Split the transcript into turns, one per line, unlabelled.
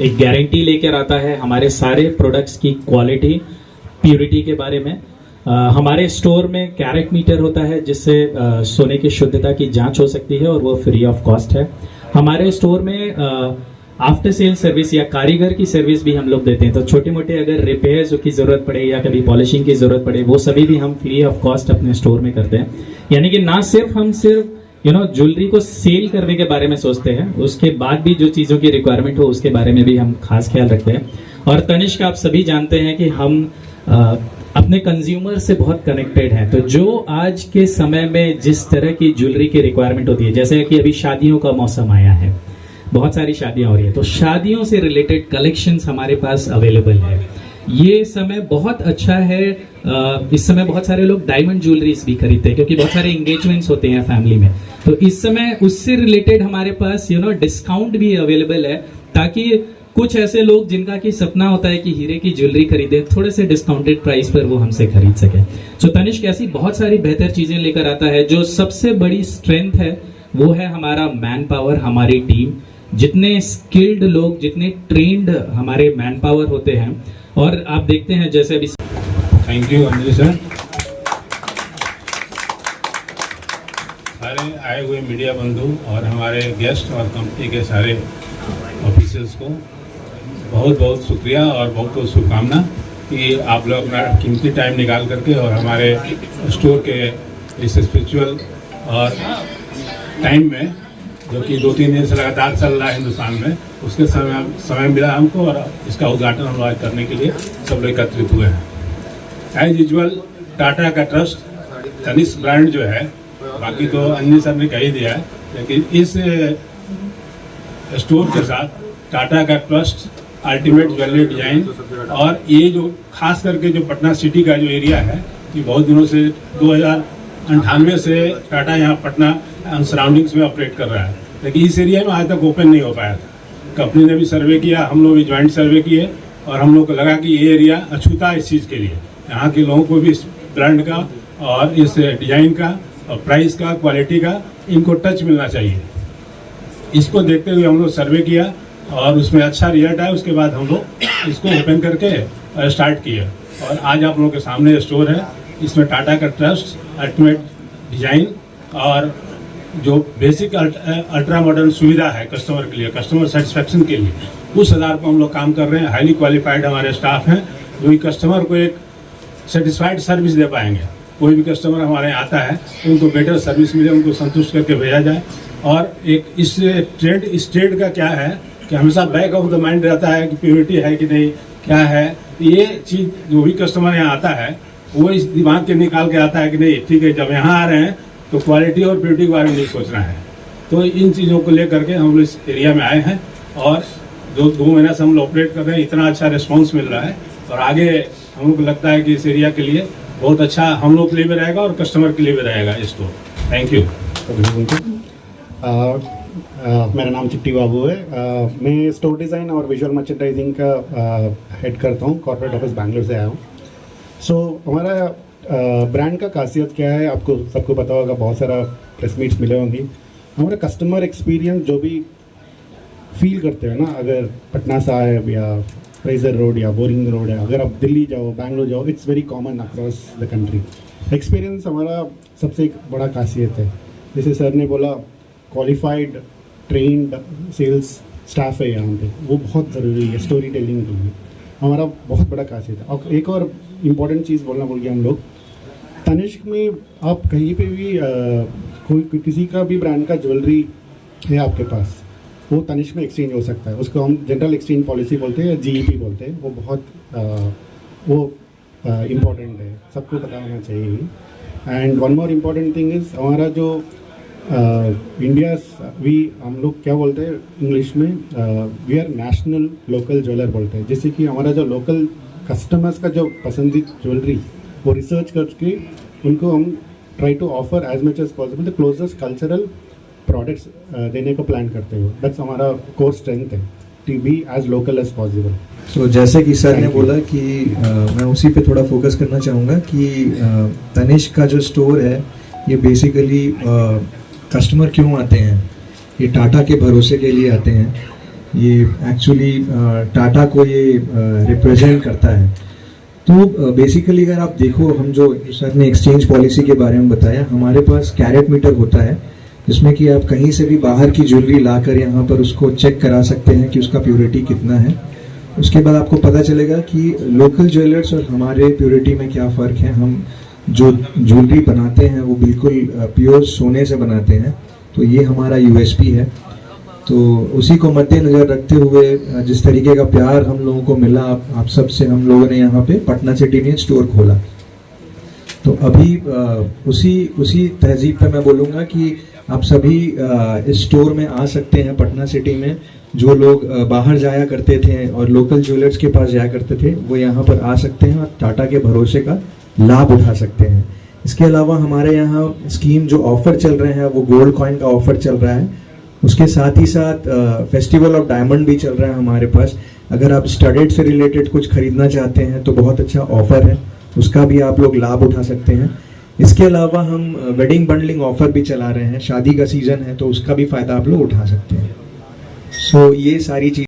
एक गारंटी लेकर आता है हमारे सारे प्रोडक्ट्स की क्वालिटी, प्योरिटी के बारे में। हमारे स्टोर में कैरेट मीटर होता है जिससे सोने की शुद्धता की जांच हो सकती है और वो फ्री ऑफ कॉस्ट है। हमारे स्टोर में आफ्टर सेल सर्विस या कारीगर की सर्विस भी हम लोग देते हैं, तो छोटे मोटे अगर रिपेयर्स की ज़रूरत पड़े या कभी पॉलिशिंग की ज़रूरत पड़े वो सभी भी हम फ्री ऑफ कॉस्ट अपने स्टोर में करते हैं। यानी कि ना सिर्फ हम ज्वेलरी को सेल करने के बारे में सोचते हैं, उसके बाद भी जो चीज़ों की रिक्वायरमेंट हो उसके बारे में भी हम खास ख्याल रखते हैं। और तनिष्क आप सभी जानते हैं कि हम अपने कंज्यूमर से बहुत कनेक्टेड हैं, तो जो आज के समय में जिस तरह की ज्वेलरी की रिक्वायरमेंट होती है, जैसे कि अभी शादियों का मौसम आया है, बहुत सारी शादियां हो रही है, तो शादियों से रिलेटेड कलेक्शंस हमारे पास अवेलेबल है। ये समय बहुत अच्छा है। इस समय बहुत सारे लोग डायमंड ज्वेलरीज भी खरीदते हैं क्योंकि बहुत सारे एंगेजमेंट्स होते हैं फैमिली में, तो इस समय उससे रिलेटेड हमारे पास डिस्काउंट भी अवेलेबल है, ताकि कुछ ऐसे लोग जिनका कि सपना होता है कि हीरे की ज्वेलरी खरीदे, थोड़े से डिस्काउंटेड प्राइस पर वो हमसे खरीद सके। सो तनिष्क ऐसी बहुत सारी बेहतर चीजें लेकर आता है। जो सबसे बड़ी स्ट्रेंथ है वो है हमारा मैन पावर, हमारी टीम, जितने स्किल्ड लोग, जितने ट्रेंड हमारे मैन पावर होते हैं। और आप देखते हैं जैसे अभी।
Thank you Anjali sir. सारे आए हुए मीडिया बंधु और हमारे गेस्ट और कंपनी के सारे ऑफिसर्स को बहुत बहुत शुक्रिया और बहुत बहुत शुभकामना कि आप लोग अपना कीमती टाइम निकाल करके और हमारे स्टोर के इस स्पिरिचुअल और टाइम में, जो कि 2-3 दिन से लगातार चल रहा है हिंदुस्तान में, उसके समय मिला हमको और इसका उद्घाटन हम आज करने के लिए सब लोग एकत्रित हुए हैं। एज यूजुअल टाटा का ट्रस्ट, तनिष्क ब्रांड जो है, बाकी तो अंजलि सर ने कह ही दिया है, लेकिन इस स्टोर के साथ टाटा का ट्रस्ट, अल्टीमेट ज्वेलरी डिजाइन, और ये जो खास करके जो पटना सिटी का जो एरिया है, ये बहुत दिनों से 2098 से टाटा यहाँ पटना सराउंडिंग्स में ऑपरेट कर रहा है, लेकिन इस एरिया में आज तक ओपन नहीं हो पाया था। कंपनी ने भी सर्वे किया, हम लोग भी ज्वाइंट सर्वे किए और हम लोग को लगा कि ये एरिया अछूता है इस चीज़ के लिए। यहाँ के लोगों को भी इस ब्रांड का और इस डिजाइन का और प्राइस का, क्वालिटी का, इनको टच मिलना चाहिए। इसको देखते हुए हम लोग सर्वे किया और उसमें अच्छा रिजल्ट आया। उसके बाद हम लोग इसको ओपन करके स्टार्ट किए और आज आप लोगों के सामने स्टोर है। इसमें टाटा का ट्रस्ट, अल्टीमेट डिजाइन और जो बेसिक अल्ट्रा मॉडर्न सुविधा है कस्टमर के लिए, कस्टमर सेटिस्फैक्शन के लिए, उस आधार पर हम लोग काम कर रहे हैं। हाईली क्वालिफाइड हमारे स्टाफ हैं जो कि कस्टमर को एक सेटिस्फाइड सर्विस दे पाएंगे। कोई भी कस्टमर हमारे यहाँ आता है तो उनको बेटर सर्विस मिले, उनको संतुष्ट करके भेजा जाए। और एक इस ट्रेड का क्या है कि हमेशा बैक ऑफ द माइंड रहता है कि प्योरिटी है कि नहीं, क्या है। ये चीज़ जो भी कस्टमर यहाँ आता है वो इस दिमाग के निकाल के आता है कि नहीं ठीक है, जब यहाँ आ रहे हैं तो क्वालिटी और प्योरिटी के बारे में नहीं सोचना है। तो इन चीज़ों को लेकर के हम लोग इस एरिया में आए हैं और जो 2 महीना से हम लोग ऑपरेट कर रहे हैं, इतना अच्छा रिस्पॉन्स मिल रहा है और आगे हम लोग को लगता है कि इस एरिया के लिए बहुत अच्छा हम लोग के लिए भी रहेगा और कस्टमर के लिए भी रहेगा स्टोर। Thank you.
मेरा नाम चिट्टी बाबू है। मैं स्टोर डिज़ाइन और विजुअल मर्चेंडाइजिंग का हेड करता हूँ। कॉर्पोरेट ऑफिस बैंगलोर से आया हूँ। हमारा ब्रांड का खासियत क्या है आपको सबको पता होगा, बहुत सारा प्रेस मीट्स मिले होंगी। हमारा कस्टमर एक्सपीरियंस जो भी फील करते हैं ना, अगर पटना साहिब या फ्रेजर रोड या बोरिंग रोड है, अगर आप दिल्ली जाओ, बैंगलोर जाओ, it's very common across the country. Experience हमारा सबसे एक बड़ा खासियत है। जैसे सर ने बोला, क्वालिफाइड ट्रेंड सेल्स स्टाफ है यहाँ पे, वो बहुत ज़रूरी है स्टोरी टेलिंग के लिए। हमारा बहुत बड़ा खासियत है। और एक और इम्पॉर्टेंट चीज़ बोलना भूल गया हम लोग, तनिष्क में आप कहीं पे भी कोई किसी का भी ब्रांड का ज्वेलरी है आपके पास, वो तनिष्क में एक्सचेंज हो सकता है। उसको हम जनरल एक्सचेंज पॉलिसी बोलते हैं या GEP बोलते हैं। वो बहुत इम्पॉर्टेंट है, सबको पता होना चाहिए। And one more important thing is, हमारा जो इंडिया हम लोग क्या बोलते हैं इंग्लिश में, we are national local jeweller बोलते हैं। जैसे कि हमारा जो लोकल कस्टमर्स का जो पसंदीदा ज्वेलरी वो रिसर्च करके उनको हम try to offer as much as possible the closest cultural products देने को प्लान करते हो। दैट्स हमारा कोर स्ट्रेंथ है, to be as local as possible.
So जैसे कि सर ने बोला कि मैं उसी पे थोड़ा फोकस करना चाहूँगा कि तनिष्क का जो स्टोर है ये बेसिकली कस्टमर क्यों आते हैं, ये टाटा के भरोसे के लिए आते हैं। ये एक्चुअली टाटा को ये रिप्रेजेंट करता है। तो बेसिकली अगर आप देखो, हम जो सर ने एक्सचेंज पॉलिसी के बारे में बताया, हमारे पास कैरेट मीटर होता है जिसमें कि आप कहीं से भी बाहर की ज्वेलरी लाकर यहाँ पर उसको चेक करा सकते हैं कि उसका प्योरिटी कितना है। उसके बाद आपको पता चलेगा कि लोकल ज्वेलर्स और हमारे प्योरिटी में क्या फ़र्क है। हम जो ज्वेलरी बनाते हैं वो बिल्कुल प्योर सोने से बनाते हैं, तो ये हमारा यूएसपी है। तो उसी को मद्देनजर रखते हुए जिस तरीके का प्यार हम लोगों को मिला आप सब से, हम लोगों ने यहाँ पे पटना सिटी में स्टोर खोला। तो अभी उसी तहजीब पे मैं बोलूँगा कि आप सभी इस स्टोर में आ सकते हैं पटना सिटी में। जो लोग बाहर जाया करते थे और लोकल ज्वेलर्स के पास जाया करते थे, वो यहाँ पर आ सकते हैं और टाटा के भरोसे का लाभ उठा सकते हैं। इसके अलावा हमारे यहाँ स्कीम जो ऑफर चल रहे हैं वो गोल्ड कॉइन का ऑफर चल रहा है। उसके साथ ही साथ फेस्टिवल ऑफ डायमंड भी चल रहा है हमारे पास। अगर आप स्टडेड से रिलेटेड कुछ खरीदना चाहते हैं तो बहुत अच्छा ऑफर है, उसका भी आप लोग लाभ उठा सकते हैं। इसके अलावा हम वेडिंग बंडलिंग ऑफर भी चला रहे हैं, शादी का सीजन है तो उसका भी फायदा आप लोग उठा सकते हैं। सो ये सारी चीज़